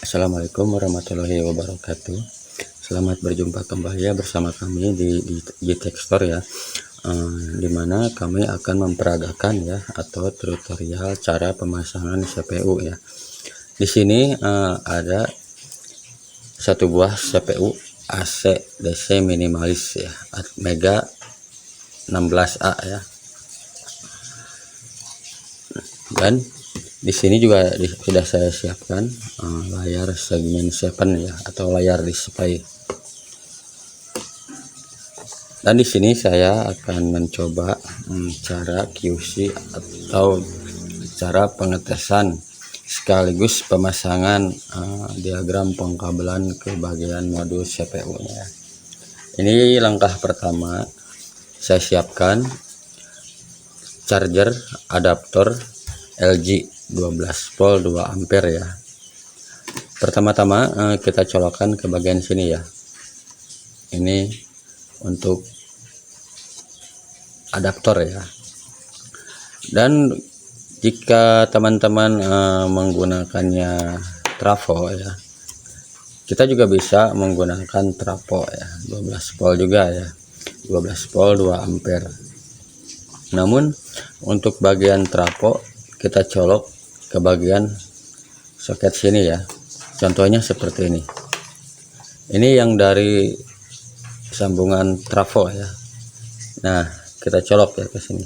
Assalamualaikum warahmatullahi wabarakatuh. Selamat berjumpa kembali ya bersama kami di GTech Store ya, dimana kami akan memperagakan ya atau tutorial cara pemasangan CPU ya. Di sini ada satu buah CPU AC DC minimalis ya, Mega 16A ya. Dan di sini juga sudah saya siapkan layar segmen 7 ya atau layar display. Dan di sini saya akan mencoba cara QC atau cara pengetesan sekaligus pemasangan diagram pengkabelan ke bagian modul CPU-nya. Ini langkah pertama, saya siapkan charger adaptor LG 12 volt 2 ampere ya. Pertama-tama kita colokkan ke bagian sini ya. Ini untuk adaptor ya. Dan jika teman-teman menggunakannya trafo ya, kita juga bisa menggunakan trafo ya, 12 volt juga ya, 12 volt 2 ampere. Namun untuk bagian trafo kita colok ke bagian soket sini ya. Contohnya seperti ini. Ini yang dari sambungan trafo ya. Nah, kita colok ya ke sini.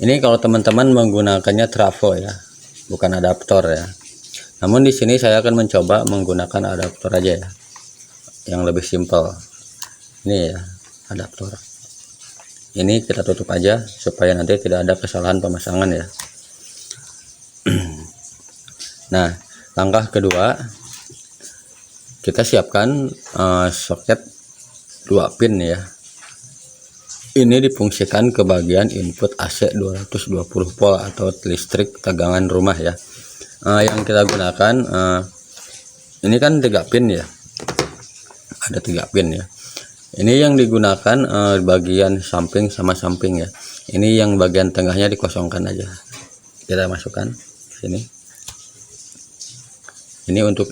Ini kalau teman-teman menggunakannya trafo ya, bukan adaptor ya. Namun di sini saya akan mencoba menggunakan adaptor aja ya, yang lebih simpel. Ini ya, adaptor. Ini kita tutup aja supaya nanti tidak ada kesalahan pemasangan ya. Nah, langkah kedua, kita siapkan soket 2 pin ya. Ini difungsikan ke bagian input AC 220 volt atau listrik tegangan rumah ya. Yang kita gunakan ini kan 3 pin ya, ada 3 pin ya. Ini yang digunakan bagian samping sama samping ya. Ini yang bagian tengahnya dikosongkan aja, kita masukkan sini. Ini untuk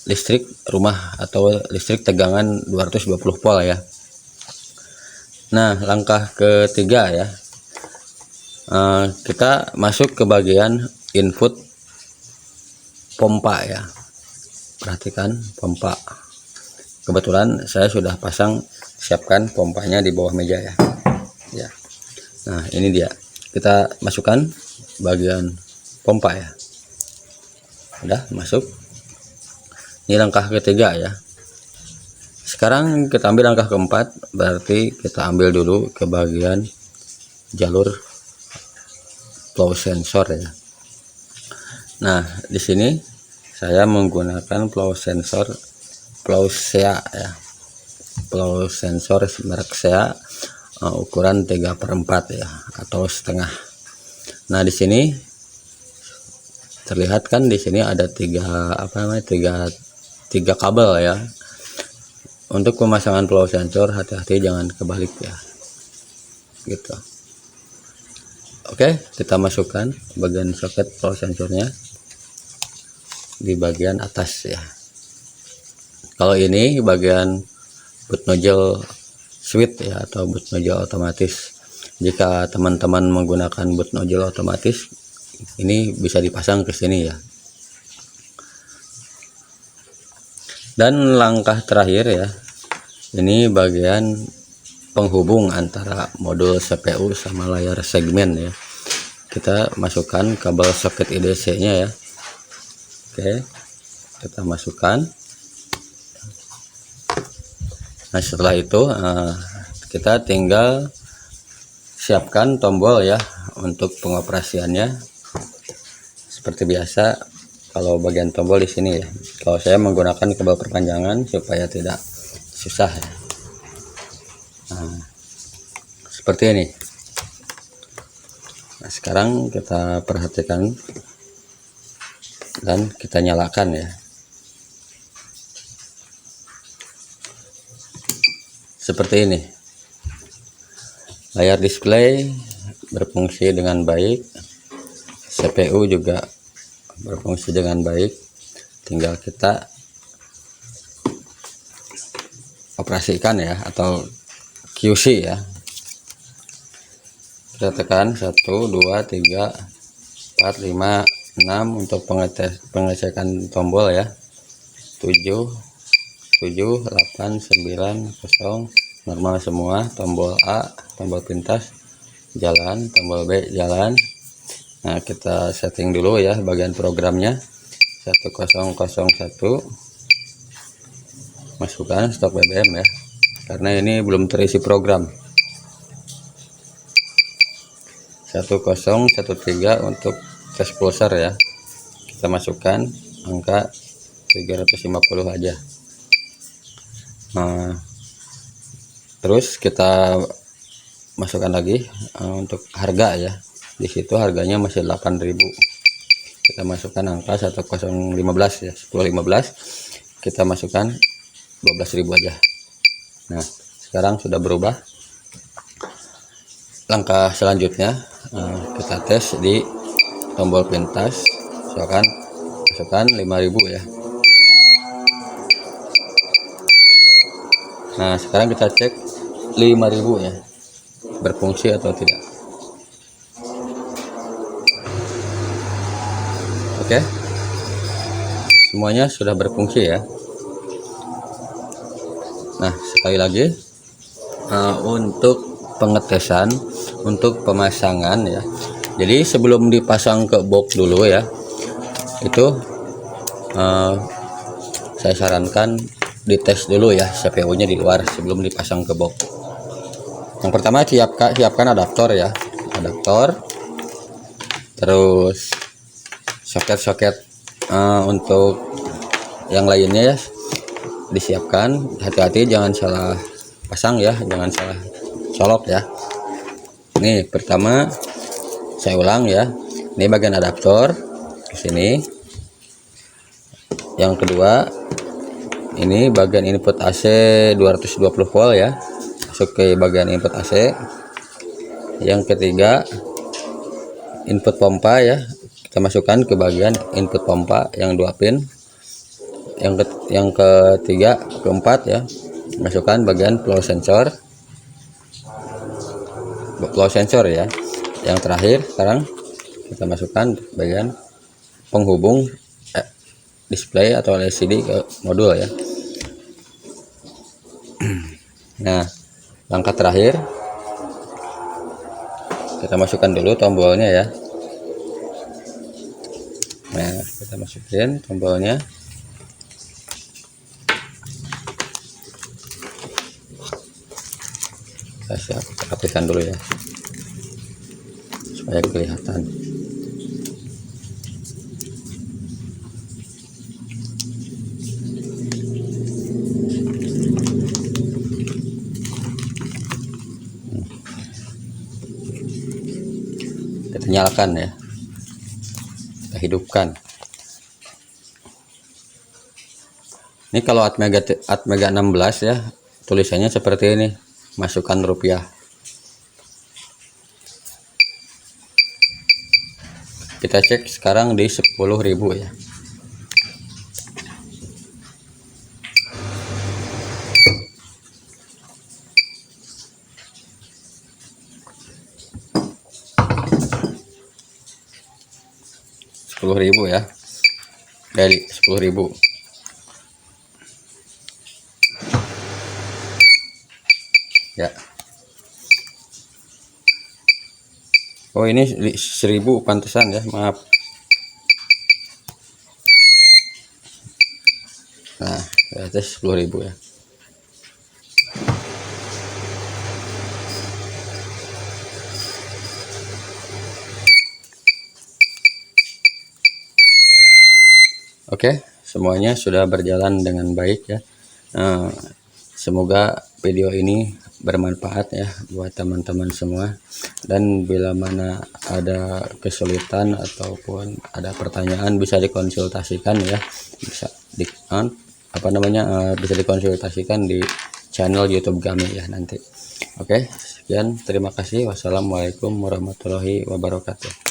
listrik rumah atau listrik tegangan 220 volt ya. Nah, langkah ketiga ya, kita masuk ke bagian input pompa ya. Perhatikan pompa. Kebetulan saya sudah siapkan pompanya di bawah meja ya. Ya. Nah, ini dia. Kita masukkan bagian pompa ya. Udah masuk. Ini langkah ketiga ya. Sekarang kita ambil langkah keempat, berarti kita ambil dulu ke bagian jalur flow sensor ya. Nah, di sini saya menggunakan flow sensor Sea ya. Flow sensor merek Sea, ukuran 3/4 ya atau setengah. Nah, di sini terlihat kan di sini ada tiga kabel ya. Untuk pemasangan flow sensor hati-hati jangan kebalik ya. Gitu. Oke, kita masukkan bagian soket flow sensornya di bagian atas ya. Kalau ini bagian boot nozzle switch ya atau boot nozzle otomatis. Jika teman-teman menggunakan boot nozzle otomatis, ini bisa dipasang ke sini ya. Dan langkah terakhir ya, ini bagian penghubung antara modul CPU sama layar segmen ya. Kita masukkan kabel soket IDC nya ya. Oke, kita masukkan. Nah, setelah itu kita tinggal siapkan tombol ya untuk pengoperasiannya. Seperti biasa, kalau bagian tombol di sini ya. Kalau saya menggunakan kabel perpanjangan supaya tidak susah ya. Nah, seperti ini. Nah, sekarang kita perhatikan dan kita nyalakan ya. Seperti ini. Layar display berfungsi dengan baik, CPU juga berfungsi dengan baik. tinggal kita operasikan ya, atau QC ya. Kita tekan 1 2 3 4 5 6 untuk pengecekan tombol ya. 7 8 9 0 normal semua. Tombol A, tombol pintas jalan, tombol B jalan. Nah, kita setting dulu ya bagian programnya. 1001 masukkan stok BBM ya, karena ini belum terisi program. 1013 untuk tes pulsar ya, kita masukkan angka 350 aja. Nah, terus kita masukkan lagi untuk harga ya. Di situ harganya masih 8.000. Kita masukkan angka 1015 ya, 1015 kita masukkan 12.000 aja. Nah, sekarang sudah berubah. Langkah selanjutnya kita tes di tombol pintas, misalkan masukkan 5.000 ya. Nah, sekarang kita cek 5.000 ya, berfungsi atau tidak. Oke, semuanya sudah berfungsi ya. Nah, sekali lagi untuk pengetesan, untuk pemasangan ya. Jadi sebelum dipasang ke box dulu ya, itu saya sarankan dites dulu ya CPU-nya di luar sebelum dipasang ke box. Yang pertama siapkan adaptor ya, adaptor, terus soket-soket untuk yang lainnya ya disiapkan. Hati-hati jangan salah pasang ya, jangan salah colok ya. Nih pertama saya ulang ya, ini bagian adaptor di sini. Yang kedua ini bagian input AC 220 volt ya, masuk ke bagian input AC. Yang ketiga input pompa ya, kita masukkan ke bagian input pompa yang 2 pin. Yang ketiga, keempat ya, masukkan bagian flow sensor ya. Yang terakhir sekarang kita masukkan bagian penghubung display atau LCD ke modul ya. Nah, langkah terakhir kita masukkan dulu tombolnya ya. Nah, kita masukin tombolnya. Saya rapikan dulu ya supaya kelihatan. Kita nyalakan ya, kita hidupkan. Ini kalau Atmega 16 ya, tulisannya seperti ini, masukkan rupiah. Kita cek sekarang di 10.000 ya. Rp10.000 ya, dari 10.000. Ya. Oh, ini 1.000 pantesan ya, maaf. Nah, berarti 10.000 ya. Oke, semuanya sudah berjalan dengan baik ya. Semoga video ini bermanfaat ya buat teman-teman semua. Dan bila mana ada kesulitan ataupun ada pertanyaan bisa dikonsultasikan ya, bisa bisa dikonsultasikan di channel YouTube kami ya nanti. Oke, sekian, terima kasih. Wassalamualaikum warahmatullahi wabarakatuh.